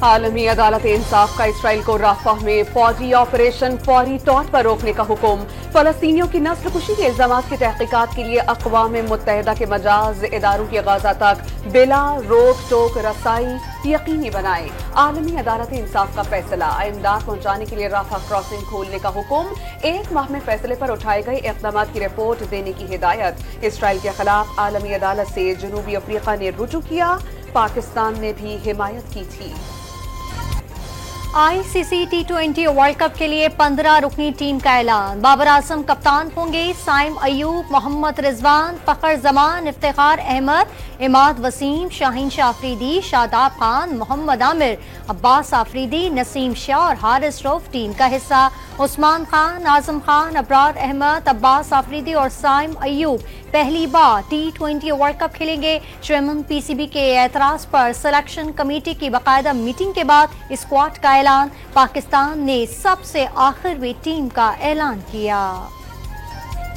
عالمی عدالت انصاف کا اسرائیل کو رافح میں فوجی آپریشن فوری طور پر روکنے کا حکم۔ فلسطینیوں کی نسل کشی کے الزامات کی تحقیقات کے لیے اقوام متحدہ کے مجاز اداروں کی غزہ تک بلا روک ٹوک رسائی یقینی بنائے۔ عالمی عدالت انصاف کا فیصلہ، امداد پہنچانے کے لیے رافح کراسنگ کھولنے کا حکم۔ 1 ماہ میں فیصلے پر اٹھائے گئے اقدامات کی رپورٹ دینے کی ہدایت۔ اسرائیل کے خلاف عالمی عدالت سے جنوبی افریقہ نے رجوع کیا، پاکستان نے بھی حمایت کی تھی۔ ICC T20 ورلڈ کپ کے لیے 15 رکنی ٹیم کا اعلان۔ بابر اعظم کپتان ہوں گے، سائم ایوب، محمد رضوان، فخر زمان، افتخار احمد، عماد وسیم، شاہین شاہ آفریدی، شاداب خان، محمد عامر، عباس آفریدی، نسیم شاہ اور حارث روف ٹیم کا حصہ۔ عثمان خان، اعظم خان، ابرار احمد، عباس آفریدی اور سائم ایوب پہلی بار T20 ورلڈ کپ کھیلیں گے۔ چیئرمین PCB کے اعتراض پر سلیکشن کمیٹی کی باقاعدہ میٹنگ کے بعد اسکواڈ کا اعلان۔ پاکستان نے سب سے آخر میں ٹیم کا اعلان کیا۔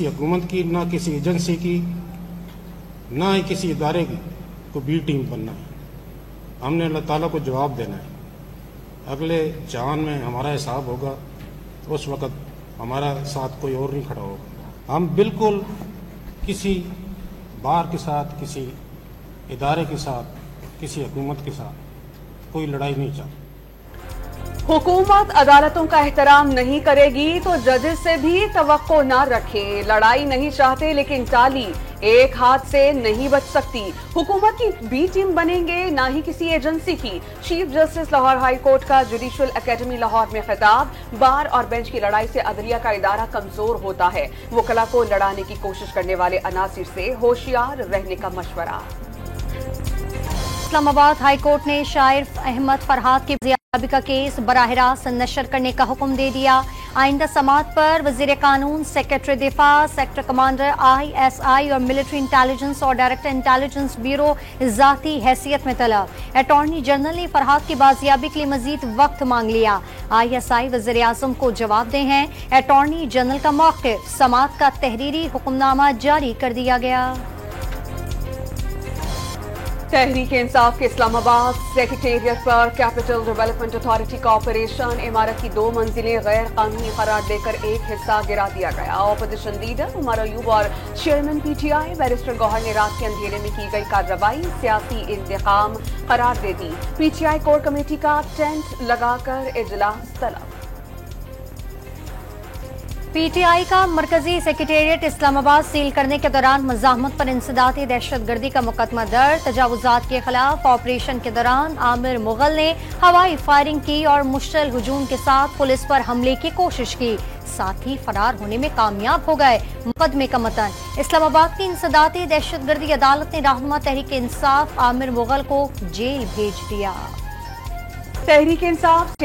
حکومت کی نہ کسی ایجنسی کی نہ ہی کسی ادارے کی کو بی ٹیم بننا ہے۔ ہم نے اللہ تعالیٰ کو جواب دینا ہے۔ اگلے جہان میں ہمارا حساب ہوگا، اس وقت ہمارا ساتھ کوئی اور نہیں کھڑا ہوگا۔ ہم بالکل کسی بار کے ساتھ، کسی ادارے کے ساتھ، کسی حکومت کے ساتھ کوئی لڑائی نہیں چاہتے۔ حکومت عدالتوں کا احترام نہیں کرے گی تو ججز سے بھی توقع نہ رکھیں۔ لڑائی نہیں چاہتے لیکن ٹالی ایک ہاتھ سے نہیں بچ سکتی۔ حکومت کی بی ٹیم بنیں گے، نہ ہی کسی ایجنسی کی۔ Chief justice Lahore high court کا جوڈیشل اکیڈمی لاہور میں خطاب۔ بار اور بینچ کی لڑائی سے عدلیہ کا ادارہ کمزور ہوتا ہے۔ وکلاء کو لڑانے کی کوشش کرنے والے عناصر سے ہوشیار رہنے کا مشورہ۔ اسلام آباد ہائی کورٹ نے شاعر احمد فرحات کی بازیابی کا کیس براہ راست نشر کرنے کا حکم دے دیا۔ آئندہ سماعت پر وزیر قانون، سیکرٹری دفاع، سیکٹر کمانڈر ISI اور ملٹری انٹیلیجنس اور ڈائریکٹر انٹیلیجنس بیورو ذاتی حیثیت میں طلب۔ اٹارنی جنرل نے فرحات کی بازیابی کے لیے مزید وقت مانگ لیا۔ ISI وزیر اعظم کو جواب دے ہیں۔ اٹارنی جنرل کا موقف، سماعت کا تحریری حکم نامہ جاری کر دیا گیا۔ تحریک انصاف کے اسلام آباد سیکریٹریٹ پر کیپٹل ڈیولپمنٹ اتھارٹی کا آپریشن۔ عمارت کی 2 منزلیں غیر قانونی قرار دے کر ایک حصہ گرا دیا گیا۔ اپوزیشن لیڈر عمر ایوب اور چیئرمین PTI بیرسٹر گوہر نے رات کے اندھیرے میں کی گئی کارروائی سیاسی انتقام قرار دے دی۔ PTI کور کمیٹی کا ٹینٹ لگا کر اجلاس طلب۔ PTI کا مرکزی سیکریٹریٹ اسلام آباد سیل کرنے کے دوران مزاحمت پر انسدادی دہشت گردی کا مقدمہ درج۔ تجاوزات کے خلاف آپریشن کے دوران عامر مغل نے ہوائی فائرنگ کی اور مشتعل ہجوم کے ساتھ پولیس پر حملے کی کوشش کی، ساتھ ہی فرار ہونے میں کامیاب ہو گئے۔ مقدمے کا متن: اسلام آباد کی انسدادی دہشت گردی عدالت نے رہنما تحریک انصاف عامر مغل کو جیل بھیج دیا۔ تحریک انصاف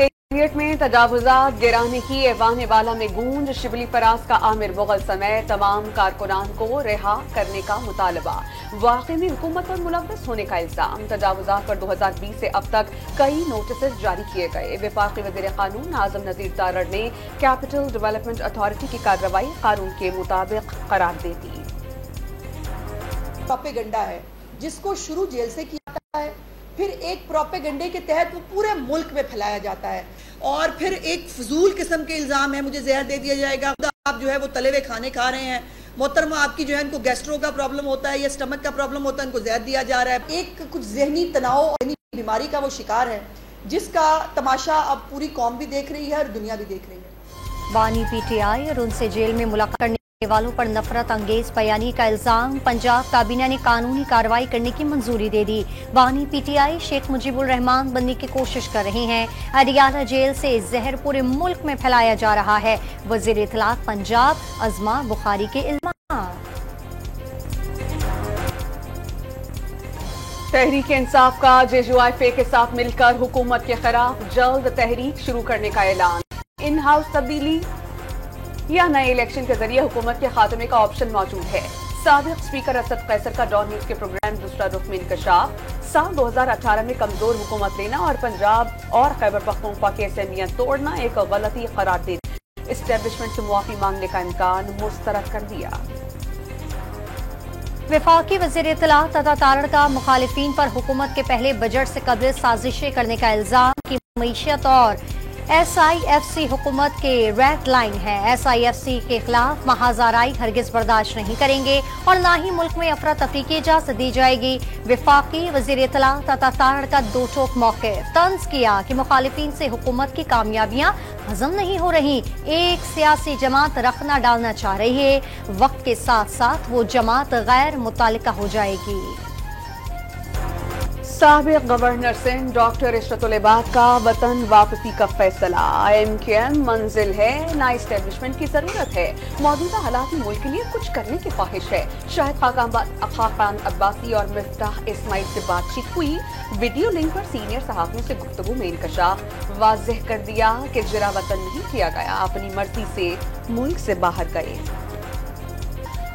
میں تجاوزات گرانے کی ایوان والا میں گونج، شبلی فراز کا عامر مغل سمیت تمام کارکنان کو رہا کرنے کا مطالبہ۔ واقعے میں حکومت پر ملوث ہونے کا الزام۔ تجاوزات پر 2020 سے اب تک کئی نوٹسز جاری کیے گئے۔ وفاقی وزیر قانون اعظم نذیر تارڑ نے کیپٹل ڈیولپمنٹ اتھارٹی کی کارروائی قانون کے مطابق قرار دے دی۔ پروپیگنڈا ہے جس کو شروع جیل سے کیا جاتا ہے، پھر ایک پروپیگنڈے کے تحت وہ پورے ملک میں پھیلایا جاتا ہے، اور پھر ایک فضول قسم کے الزام ہے مجھے زہر دے دیا جائے گا، آپ جو ہے وہ تلے ہوئے کھانے کھا رہے ہیں، محترمہ آپ کی جو ہے ان کو گیسٹرو کا پرابلم ہوتا ہے یا اسٹمک کا پرابلم ہوتا ہے، ان کو زہر دیا جا رہا ہے۔ ایک کچھ ذہنی تناؤ اور ذہنی بیماری کا وہ شکار ہے جس کا تماشا اب پوری قوم بھی دیکھ رہی ہے اور دنیا بھی دیکھ رہی ہے۔ بانی PTI اور ان سے جیل میں ملاقات کرنے والوں پر نفرت انگیز بیانی کا الزام۔ پنجاب کابینہ نے قانونی کارروائی کرنے کی منظوری دے دی۔ بانی PTI شیخ مجیب الرحمان بننے کی کوشش کر رہے ہیں۔ اڈیالہ جیل سے زہر پورے ملک میں پھیلایا جا رہا ہے۔ وزیر اطلاعات پنجاب عظما بخاری کے الزامات۔ تحریک انصاف کا JJYFA کے ساتھ مل کر حکومت کے خلاف جلد تحریک شروع کرنے کا اعلان۔ ان ہاؤس تبدیلی یا نئے الیکشن کے ذریعے حکومت کے خاتمے کا آپشن موجود ہے۔ سابق اسپیکر اسد قیصر کا ڈان نیوز کے پروگرام دوسرا رخ میں انکشاف۔ سال 2018 میں کمزور حکومت لینا اور پنجاب اور خیبر پختونخوا کی اسمبلیاں توڑنا ایک غلطی قرار دے دی۔ اسٹیبلشمنٹ سے معافی مانگنے کا امکان مسترد کر دیا۔ وفاقی وزیر اطلاعات عطا تارڑ کا مخالفین پر حکومت کے پہلے بجٹ سے قبل سازشیں کرنے کا الزام۔ की मईशत और SIFC हुकूमत के रेड लाइन है। SIFC के खिलाफ महाजाराई हरगिज बर्दाश्त नहीं करेंगे और ना ही मुल्क में अफरा तफरी की इजाजत दी जाएगी। वफाकी वजीर इत्तलात अता तारड़ का दो टोक मौक़िफ़, तंज किया कि मुखालिफिन से हुकूमत की कामयाबियां हजम नहीं हो रही। एक सियासी जमात रखना डालना चाह रही है, वक्त के साथ साथ वो जमात गैर मुतालिका हो जाएगी। साबिक गवर्नर सिंध डॉक्टर इशरतुल इबाद का वतन वापसी का फैसला। MQM मंजिल है, ना इस्टेब्लिशमेंट की जरूरत है। मौजूदा हालात में मुल्क के लिए कुछ करने की ख्वाहिश है। शाहिद खाकान अब्बासी और मिफ्ताह इस्माइल से बातचीत हुई। वीडियो लिंक पर सीनियर सहाफियों से गुफ्तगू में इंकशाफ। वाज़ेह कर दिया कि जिरा वतन नहीं किया गया, अपनी मर्जी से मुल्क से बाहर गए।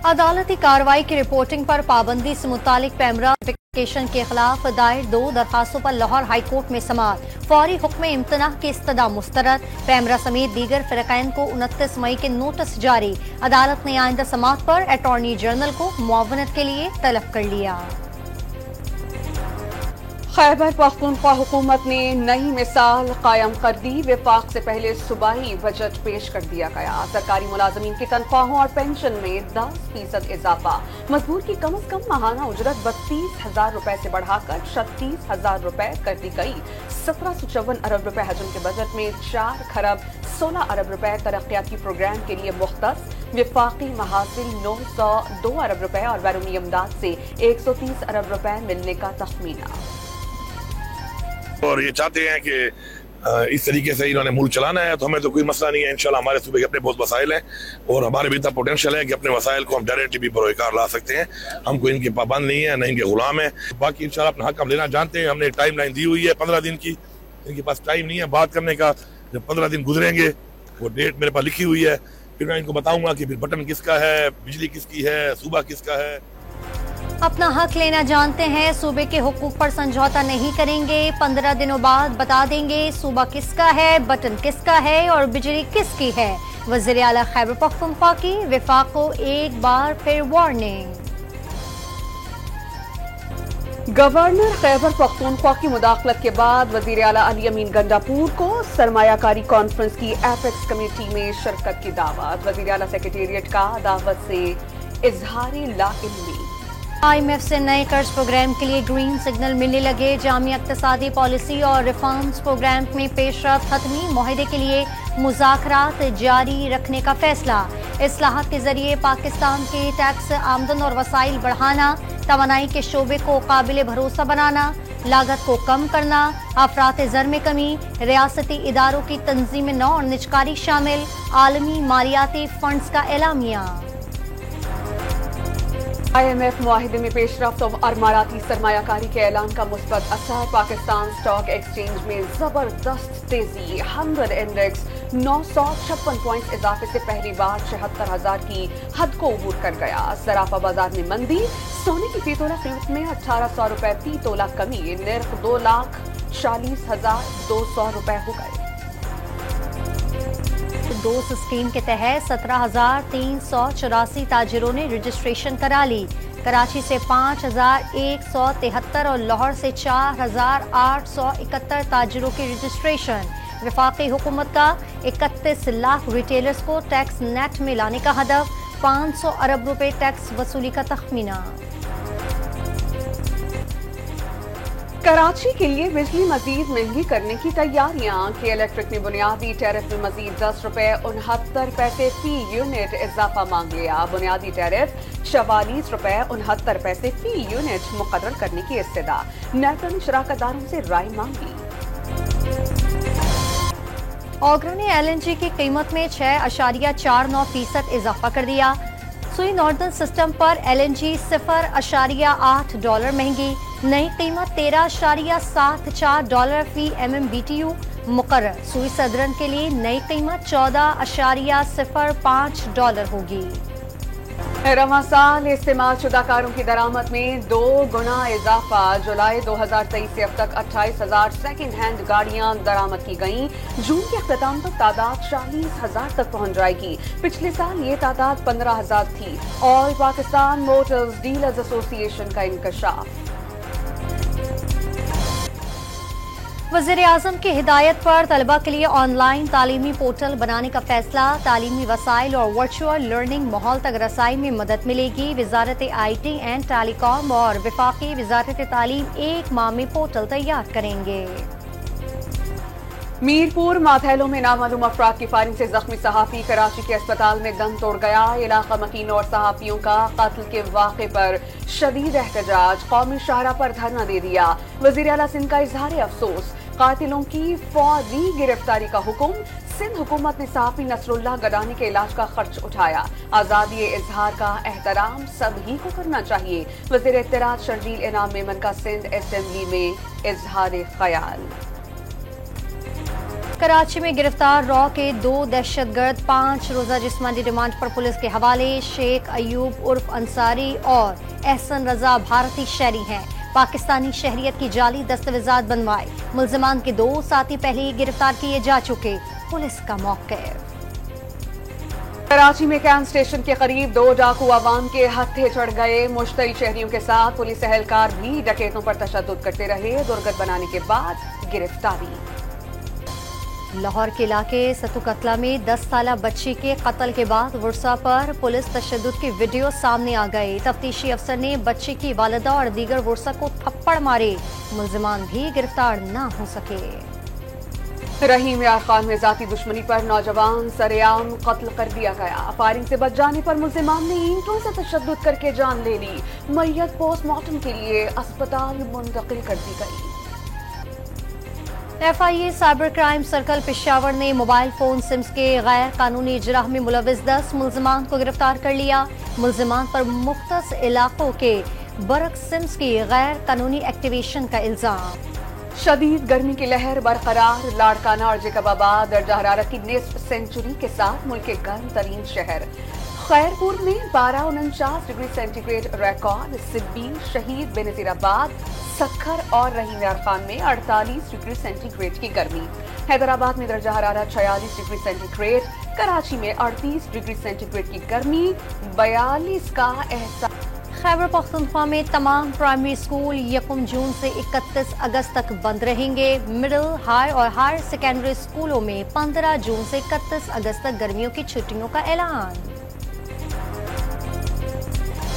अदालती कार्रवाई की रिपोर्टिंग पर पाबंदी से मुतालिक पैमरा नोटिफिकेशन के खिलाफ दायर 2 दरखास्तों पर लाहौर हाई कोर्ट में समाअत। फौरी हुक्म इम्तनाह की इस्तदा मुस्तरद। पैमरा समेत दीगर फरीकैन को 29 मई के नोटिस जारी। अदालत ने आइंदा समाअत पर अटॉर्नी जनरल को मुआवनत के लिए तलब कर लिया। खैबर पख्तूनख्वा हुकूमत ने नई मिसाल कायम कर दी। विफाक से पहले सूबाई बजट पेश कर दिया गया। सरकारी मुलाजमीन की तनख्वाहों और पेंशन में 10% इजाफा। मजदूर की कम अज कम माहाना उजरत 32,000 रुपए से बढ़ाकर 36,000 रुपए कर दी गई। 1754 अरब रुपए हजम के बजट में 4 खरब 16 अरब रुपए तरक्याती प्रोग्राम के लिए मुख्तस। विफाकी महासिल 902 अरब रुपए और बैरूनी इमदाद से 130 अरब रुपए मिलने का तखमीना। और ये चाहते हैं कि इस तरीके से इन्होंने मुल्क चलाना है, तो हमें तो कोई मसला नहीं है। इंशाल्लाह हमारे सूबे के अपने बहुत वसाइल हैं और हमारे भी इतना पोटेंशियल है कि अपने वसाइल को हम डायरेक्टली भी बरोकार ला सकते हैं। हम कोई इनके पाबंद नहीं है, न इनके गुलाम है। बाकी इंशाल्लाह अपना हक हम लेना जानते हैं। हमने टाइम लाइन दी हुई है 15 दिन की। इनके पास टाइम नहीं है बात करने का। जब 15 दिन गुजरेंगे, वो डेट मेरे पास लिखी हुई है, फिर मैं इनको बताऊंगा कि फिर बटन किसका है, बिजली किसकी है, सूबा किसका है। अपना हक लेना जानते हैं, सूबे के हुकूक पर समझौता नहीं करेंगे। 15 दिनों बाद बता देंगे सूबा किसका है, बटन किसका है और बिजली किसकी है। वज़ीर आला खैबर पख्तूनख्वा की वफाक को एक बार फिर वार्निंग। गवर्नर खैबर पख्तूनख्वा की मुदाखलत के बाद वज़ीर आला अली अमीन गंडापुर को सरमायाकारी कॉन्फ्रेंस की एपेक्स कमेटी में शिरकत की दावत। वज़ीर आला सेक्रेटेरिएट का दावत से इजहार लाइल्मी। IMF से नए कर्ज प्रोग्राम के लिए ग्रीन सिग्नल मिलने लगे। जामिया इक्तिसादी पॉलिसी और रिफॉर्म्स प्रोग्राम में पेशरफ्त। हतमी मुआहदे के लिए मुज़ाकरात जारी रखने का फैसला। इस्लाहात के जरिए पाकिस्तान के टैक्स आमदन और वसाइल बढ़ाना, तवानाई के शोबे को काबिल भरोसा बनाना, लागत को कम करना, अफरात ज़र में कमी, रियासती इदारों की तंजीम नौ और निजकारी शामिल। आलमी मालियाती फंड्स का एलामिया। IMF मुआहिदे में पेशरफ्त और इमाराती सरमायाकारी के ऐलान का मुस्बत असर। पाकिस्तान स्टॉक एक्सचेंज में जबरदस्त तेजी। 100 इंडेक्स 956 पॉइंट्स इजाफे से पहली बार 76,000 की हद को अबूर कर गया। सराफा बाजार में मंदी। सोने की फी तोला कीमत में 1800 रुपए फी तोला कमी। निर्ख 2,40,200 रुपए हो गए। दोस्त स्कीम के तहत 17,384 ताजिरों ने रजिस्ट्रेशन करा ली। कराची से 5,173 और लाहौर से 4,871 ताजिरों की रजिस्ट्रेशन। वफाकी हुकूमत का 31 लाख रिटेलर्स को टैक्स नेट में लाने का हदफ। 500 अरब रुपए टैक्स वसूली का तखमीना। कराची के लिए बिजली मजीद महंगी करने की तैयारियां। के इलेक्ट्रिक ने बुनियादी टैरिफ में मजीद 10 रुपए 69 पैसे फी यूनिट इजाफा मांग लिया। बुनियादी टैरिफ 44 रुपए 69 पैसे फी यूनिट मुकर्रर करने की इस्तदा। नेटो ने शराकतदारों से राय मांगी। ऑगरा ने LNG की कीमत में 6.49% इजाफा कर दिया। सुई नॉर्दर्न सिस्टम पर LNG $0.8 महंगी। नई कीमत $13.74 फी MMBTU मुकर्रर। सुई सदरन के लिए नई कीमत $14.05 होगी। रवां साल इस्तेमाल शुदा कारों की दरामद में 2 गुना इजाफा। जुलाई 2023 से अब तक 28,000 सेकेंड हैंड गाड़ियां दरामद की गईं। जून के अख्ताम तक तादाद 40,000 तक पहुंच जाएगी। पिछले साल ये तादाद 15,000 थी। All Pakistan Motors dealers association का इंकशाफ। वज़ीर आज़म की हिदायत पर तलबा के लिए ऑनलाइन तालीमी पोर्टल बनाने का फैसला। तालीमी वसाइल और वर्चुअल लर्निंग माहौल तक रसाई में मदद मिलेगी। वजारत IT एंड टेलीकॉम और वफाकी वजारत तालीम एक माह में पोर्टल तैयार करेंगे। मीरपुर माथैलों में नामालूम अफराद की फायरिंग से जख्मी सहाफी कराची के अस्पताल में दम तोड़ गया। इलाका मकीन और सहाफियों का कत्ल के वाक़े पर शदीद एहतजाज, कौमी शाहरा पर धरना दे दिया। वज़ीर आला सिंध का इजहार अफसोस, कातिलों की फौरी गिरफ्तारी का हुक्म। सिंध हुकूमत ने सहाफी नसरुल्लाह गडानी के इलाज का खर्च उठाया। आज़ादी इजहार का एहतराम सभी को करना चाहिए। वज़ीर इत्तलाआत शर्जील इनाम मेमन का सिंध असेंबली में इजहार ख्याल। कराची में गिरफ्तार रॉ के 2 दहशतगर्द 5 रोजा जिस्मानी रिमांड पर पुलिस के हवाले। शेख अयूब उर्फ अंसारी और एहसन रजा भारतीय शहरी हैं। पाकिस्तानी शहरियत की जाली दस्तावेजात बनवाए। मुल्जिमान के 2 साथी पहले ही गिरफ्तार किए जा चुके। पुलिस का मौक़िफ़। कराची में कैंट स्टेशन के करीब 2 डाकू आवाम के हत्थे चढ़ गए। मुश्तरी शहरियों के साथ पुलिस एहलकार भी डकैतों पर तशद्दुद करते रहे। दुर्गत बनाने के बाद गिरफ्तारी। लाहौर के इलाके सतु कतला में 10 साला बच्ची के कत्ल के बाद वर्सा पर पुलिस तशद्दुद की वीडियो सामने आ गए। तफ्तीशी अफसर ने बच्ची की वालिदा और दीगर वर्सा को थप्पड़ मारे। मुल्जिमान भी गिरफ्तार न हो सके। रहीम यार खान में जाती दुश्मनी पर नौजवान सरेआम कत्ल कर दिया गया। फायरिंग से बच जाने पर मुल्जिमान ने ईंटों से तशद्दुद करके जान ले ली। मैयत पोस्टमार्टम के लिए अस्पताल मुंतकिल कर दी गई। FIA cyber crime circle Peshawar ने मोबाइल फोन सिम्स के गैर कानूनी इजराह में मुलविस 10 मुल्जिमान को गिरफ्तार कर लिया। मुल्जिमान पर मुख्तस इलाकों के बरक सिम्स की गैर कानूनी एक्टिवेशन का इल्जाम। शदीद गर्मी की लहर बरकरार। लाड़काना और जेकबाबाद दर्जा हरारत की निस्फ सेंचुरी के साथ मुल्क के गर्म तरीन शहर। खैरपुर में 1249 डिग्री सेंटीग्रेड रिकॉर्ड। सिब्बी, शहीद, बेनजीराबाद, सक्खर और रहीम यार खान में 48 डिग्री सेंटीग्रेड की गर्मी। हैदराबाद में दर्जा हरारत 46 डिग्री सेंटीग्रेड। कराची में 38 डिग्री सेंटीग्रेड की गर्मी। 42 का एहसास। खैबर पख्तूनख्वा में तमाम प्राइमरी स्कूल 1 जून से 31 अगस्त तक बंद रहेंगे। मिडिल, हाई और हायर सेकेंडरी स्कूलों में 15 जून से 31 अगस्त तक गर्मियों की छुट्टियों का ऐलान।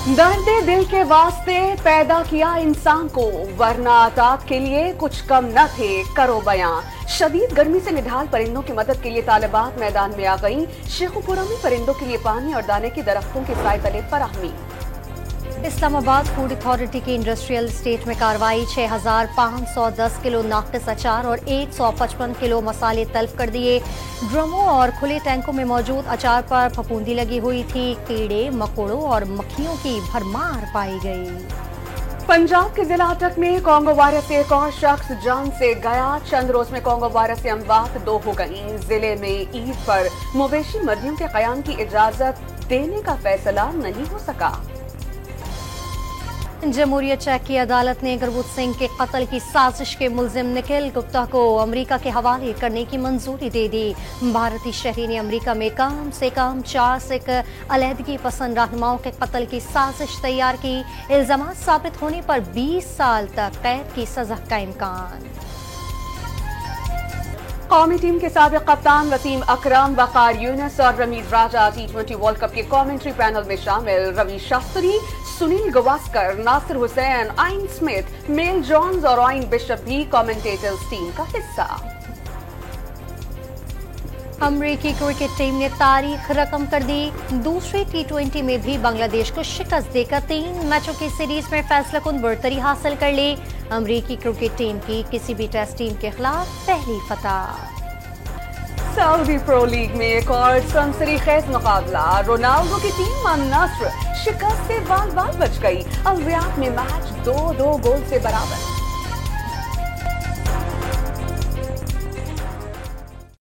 दर्द दिल के वास्ते पैदा किया इंसान को, वरना अतात के लिए कुछ कम न थे करो बयां। शदीद गर्मी से निढाल परिंदों की मदद के लिए तालिबात मैदान में आ गईं। शेखुपुरा में परिंदों के लिए पानी और दाने के दरख्तों के साए तले फराहमी। इस्लामाबाद फूड अथॉरिटी की इंडस्ट्रियल स्टेट में कार्रवाई। 6510 किलो नाकिस अचार और 155 किलो मसाले तल्फ कर दिए। ड्रमों और खुले टैंकों में मौजूद अचार पर फफूंदी लगी हुई थी। कीड़े, मकोड़ों और मक्खियों की भरमार पाई गई। पंजाब के जिला अटक में कोंगो वायरस से एक और शख्स जान से गया। चंद रोज में कोंगो वायरस से अमवात 2 हो गई। जिले में ईद पर मवेशी मंडियों के कयाम की इजाजत देने का फैसला नहीं हो सका। जमहूरियत चेक की अदालत ने गुरबूत सिंह के कत्ल की साजिश के मुल्जिम निखिल गुप्ता को अमेरिका के हवाले करने की मंजूरी दे दी। भारतीय शहरी ने अमेरिका में कम से कम 4 सिख अलहदगी पसंद रहनुमाओं के कत्ल की साजिश तैयार की। इल्जाम साबित होने पर 20 साल तक कैद की सजा का इम्कान। कौमी टीम के साबिक कप्तान वसीम अकरम, वकार यूनुस और रमीज राजा T20 वर्ल्ड कप के कमेंट्री पैनल में शामिल। रवि शास्त्री, सुनील गवास्कर, नासिर हुसैन, आइन स्मिथ, मेल जॉन्स और आइन बिशप भी कमेंटेटर्स टीम का हिस्सा। अमरीकी क्रिकेट टीम ने तारीख रकम कर दी। दूसरी T20 में भी बांग्लादेश को शिकस्त देकर 3 मैचों की सीरीज में फैसलाकुन बढ़तरी हासिल कर ली। अमरीकी क्रिकेट टीम की किसी भी टेस्ट टीम के खिलाफ पहली फतह। सऊदी प्रो लीग में एक और सनसनीखेज मुकाबला। रोनाल्डो की टीम अल-नस्र शिकस्त से बाल बाल बच गई। अल रियाद में मैच 2-2 गोल से बराबर।